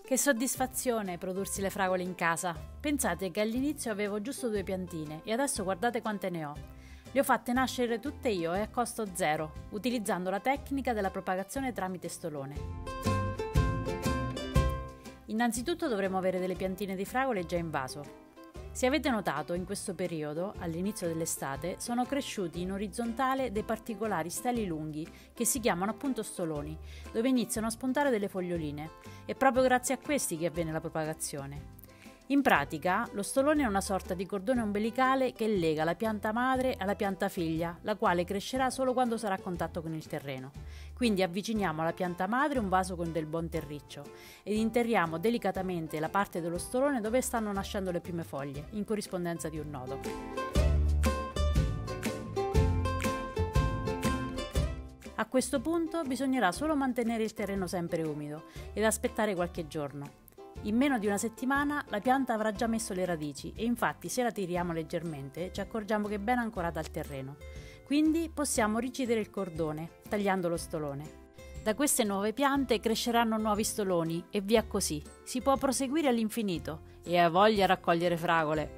Che soddisfazione prodursi le fragole in casa. Pensate che all'inizio avevo giusto 2 piantine e adesso guardate quante ne ho. Le ho fatte nascere tutte io e a costo zero, utilizzando la tecnica della propagazione tramite stolone. Innanzitutto dovremo avere delle piantine di fragole già in vaso. Se avete notato, in questo periodo, all'inizio dell'estate, sono cresciuti in orizzontale dei particolari steli lunghi che si chiamano appunto stoloni, dove iniziano a spuntare delle foglioline. È proprio grazie a questi che avviene la propagazione. In pratica, lo stolone è una sorta di cordone ombelicale che lega la pianta madre alla pianta figlia, la quale crescerà solo quando sarà a contatto con il terreno. Quindi avviciniamo alla pianta madre un vaso con del buon terriccio ed interriamo delicatamente la parte dello stolone dove stanno nascendo le prime foglie, in corrispondenza di un nodo. A questo punto bisognerà solo mantenere il terreno sempre umido ed aspettare qualche giorno. In meno di una settimana la pianta avrà già messo le radici e infatti se la tiriamo leggermente ci accorgiamo che è ben ancorata al terreno. Quindi possiamo ricidere il cordone, tagliando lo stolone. Da queste nuove piante cresceranno nuovi stoloni e via così. Si può proseguire all'infinito e hai voglia a raccogliere fragole.